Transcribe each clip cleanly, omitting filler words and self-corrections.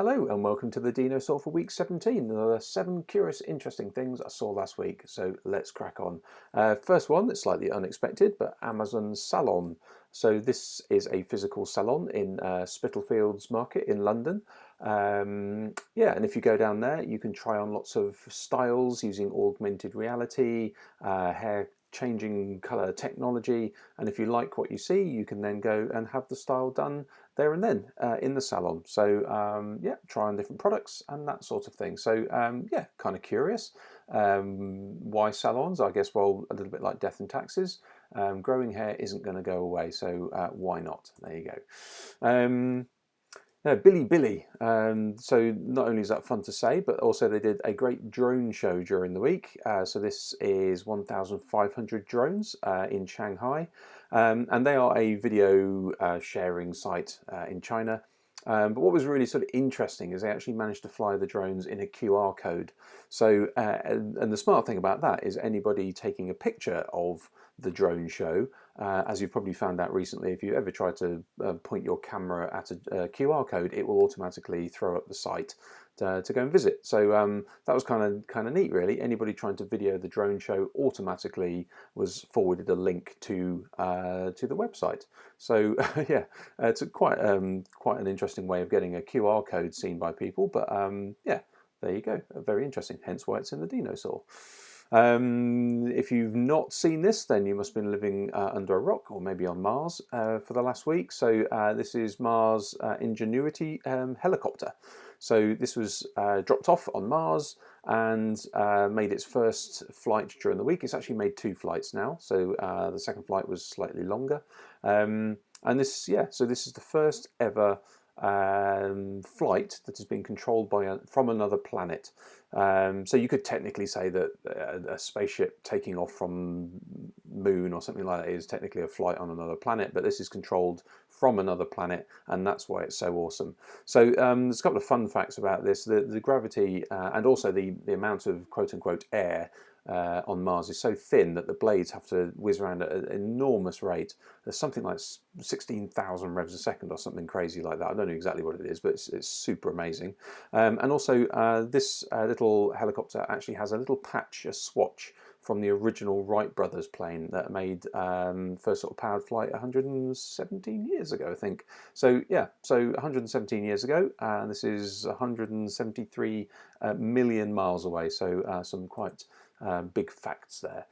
Hello and welcome to the Dinosaw for week 17. There are 7 curious, interesting things I saw last week, so let's crack on. First one, it's slightly unexpected, but Amazon Salon. So this is a physical salon in Spitalfields Market in London. Yeah, and if you go down there, you can try on lots of styles using augmented reality, hair changing colour technology, and if you like what you see, you can then go and have the style done there and then in the salon. So yeah, try on different products and that sort of thing. So yeah, kind of curious. Why salons? I guess, well, a little bit like death and taxes. Growing hair isn't going to go away, so why not? There you go. No, Billy. So not only is that fun to say, but also they did a great drone show during the week. So this is 1,500 drones in Shanghai, and they are a video sharing site in China. But what was really sort of interesting is they actually managed to fly the drones in a QR code. So, and the smart thing about that is anybody taking a picture of the drone show, as you've probably found out recently, if you ever try to point your camera at a QR code, it will automatically throw up the site to go and visit. So that was kind of neat, really. Anybody trying to video the drone show automatically was forwarded a link to the website. So yeah, it's quite an interesting way of getting a QR code seen by people. But yeah, there you go. Very interesting. Hence why it's in the Dinosaur. If you've not seen this, then you must have been living under a rock or maybe on Mars for the last week. So this is Mars Ingenuity helicopter. So this was dropped off on Mars and made its first flight during the week. It's actually made 2 flights now. So the second flight was slightly longer. And this, yeah, so this is the first ever flight that has been controlled by from another planet. So you could technically say that a spaceship taking off from Moon or something like that is technically a flight on another planet, but this is controlled from another planet, and that's why it's so awesome. So there's a couple of fun facts about this. The gravity and also the amount of quote-unquote air on Mars is so thin that the blades have to whiz around at an enormous rate. There's something like 16,000 revs a second or something crazy like that. I don't know exactly what it is, but it's super amazing. And also this little helicopter actually has a little patch, a swatch from the original Wright brothers plane that made first sort of powered flight 117 years ago, I think. So yeah, so 117 years ago, and this is 173 million miles away. So some quite big facts there.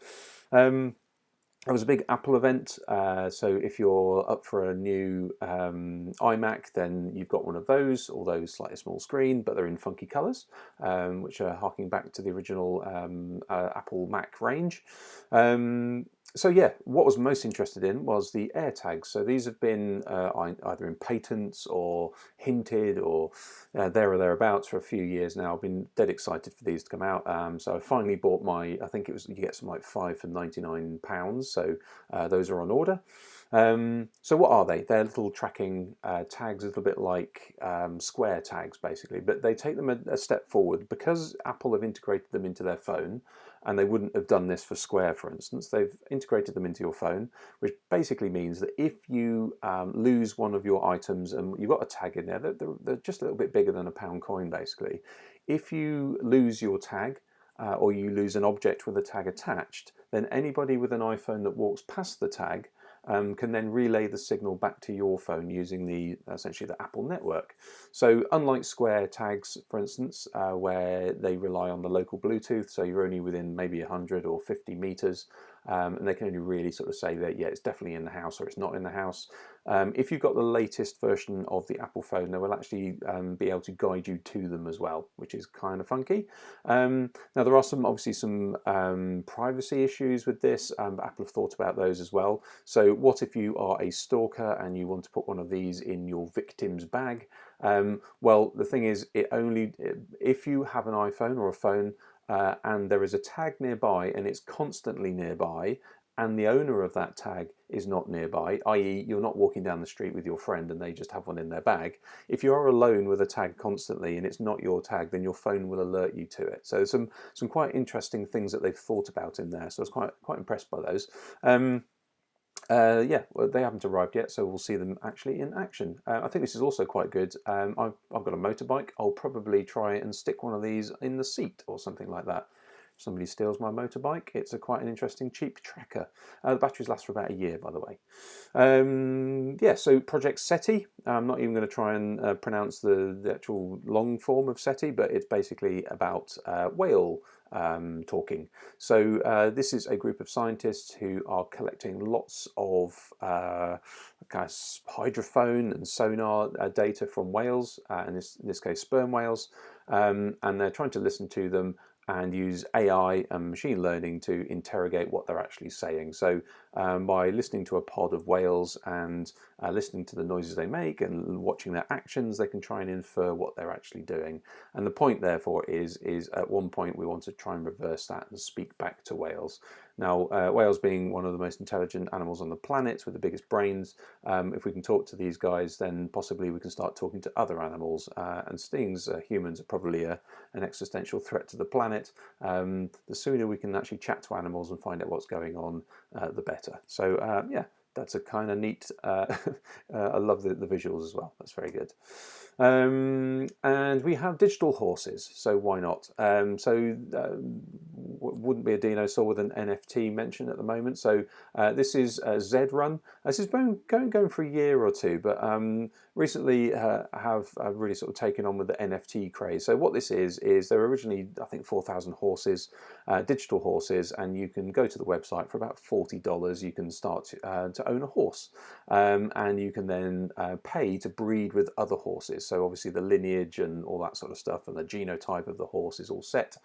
There was a big Apple event, so if you're up for a new iMac, then you've got one of those, although slightly small screen, but they're in funky colours, which are harking back to the original Apple Mac range. So yeah, what I was most interested in was the AirTags. So these have been either in patents or hinted or there or thereabouts for a few years now. I've been dead excited for these to come out. So I finally bought my, I think it was, you get some like 5 for £99. So those are on order. So what are they? They're little tracking tags, a little bit like square tags basically, but they take them a step forward because Apple have integrated them into their phone. And they wouldn't have done this for Square, for instance. They've integrated them into your phone, which basically means that if you lose one of your items and you've got a tag in there, they're just a little bit bigger than a pound coin, basically. If you lose your tag or you lose an object with a tag attached, then anybody with an iPhone that walks past the tag can then relay the signal back to your phone using essentially the Apple network. So unlike Square tags, for instance, where they rely on the local Bluetooth, so you're only within maybe 100 or 50 meters, and they can only really sort of say that, yeah, it's definitely in the house or it's not in the house. If you've got the latest version of the Apple phone, they will actually be able to guide you to them as well, which is kind of funky. Now, there are obviously some privacy issues with this, but Apple have thought about those as well. So what if you are a stalker and you want to put one of these in your victim's bag? Well, the thing is, if you have an iPhone or a phone and there is a tag nearby and it's constantly nearby, and the owner of that tag is not nearby, i.e. you're not walking down the street with your friend and they just have one in their bag. If you are alone with a tag constantly and it's not your tag, then your phone will alert you to it. So some quite interesting things that they've thought about in there. So I was quite impressed by those. Yeah, well, they haven't arrived yet, so we'll see them actually in action. I think this is also quite good. I've got a motorbike. I'll probably try and stick one of these in the seat or something like that. If somebody steals my motorbike, it's quite an interesting cheap tracker. The batteries last for about a year, by the way. Yeah, so Project SETI. I'm not even going to try and pronounce the actual long form of SETI, but it's basically about whale talking. So this is a group of scientists who are collecting lots of kind of hydrophone and sonar data from whales, in this case sperm whales, and they're trying to listen to them and use AI and machine learning to interrogate what they're actually saying. So by listening to a pod of whales and listening to the noises they make and watching their actions, they can try and infer what they're actually doing. And the point, therefore, is at one point we want to try and reverse that and speak back to whales. Now, whales being one of the most intelligent animals on the planet with the biggest brains, if we can talk to these guys, then possibly we can start talking to other animals. And stings, humans are probably an existential threat to the planet. The sooner we can actually chat to animals and find out what's going on, the better. So yeah, that's a kind of neat. I love the visuals as well. That's very good. And we have digital horses, so why not? Wouldn't be a dinosaur with an NFT mention at the moment. So this is Z Run. This has been going for a year or two, but recently have really sort of taken on with the NFT craze. So what this is there were originally, I think, 4,000 horses, digital horses, and you can go to the website for about $40. You can start to own a horse, and you can then pay to breed with other horses. So obviously the lineage and all that sort of stuff and the genotype of the horse is all set.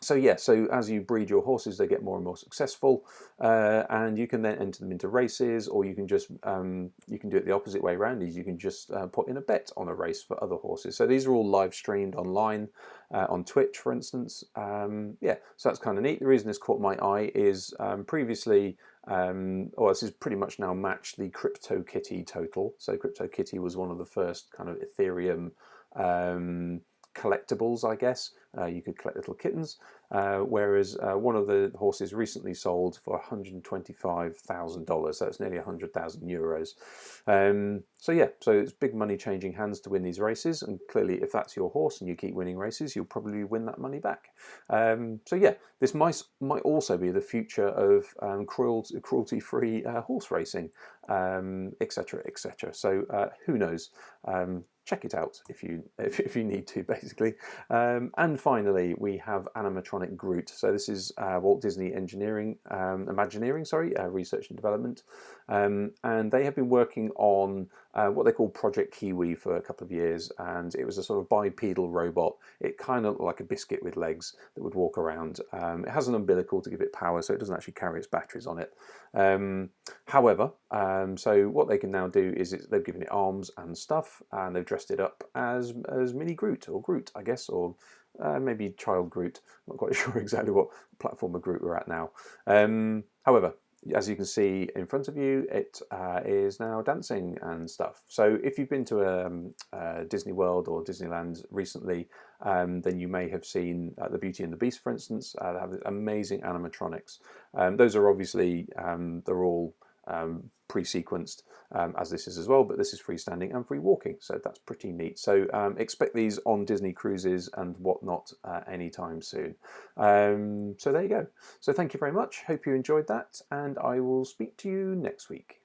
So yeah, so as you breed your horses, they get more and more successful, and you can then enter them into races, or you can just you can do it the opposite way around. Is you can just put in a bet on a race for other horses. So these are all live streamed online on Twitch, for instance. Yeah, so that's kind of neat. The reason this caught my eye is previously. Well, this is pretty much now matched the CryptoKitty total. So CryptoKitty was one of the first kind of Ethereum collectibles, I guess. You could collect little kittens, whereas one of the horses recently sold for $125,000, so it's nearly 100,000 euros. So yeah, so it's big money changing hands to win these races, and clearly if that's your horse and you keep winning races, you'll probably win that money back. So yeah, this might also be the future of cruelty-free horse racing, etc., etc. So who knows? Check it out if you need to, basically. And finally, we have Animatronic Groot. So this is Walt Disney Imagineering, research and development, and they have been working on what they call Project Kiwi for a couple of years, and it was a sort of bipedal robot. It kind of looked like a biscuit with legs that would walk around. It has an umbilical to give it power, so it doesn't actually carry its batteries on it. However, so what they can now do is they've given it arms and stuff, and they've dressed it up as Mini Groot, or Groot, I guess, or maybe Child Groot. I'm not quite sure exactly what platform of Groot we're at now. However, as you can see in front of you, it is now dancing and stuff. So if you've been to Disney World or Disneyland recently, then you may have seen the Beauty and the Beast, for instance. They have amazing animatronics. Those are obviously, they're all pre-sequenced, as this is as well, but this is freestanding and free walking, so that's pretty neat. So expect these on Disney cruises and whatnot anytime soon. So there you go. So thank you very much. Hope you enjoyed that, and I will speak to you next week.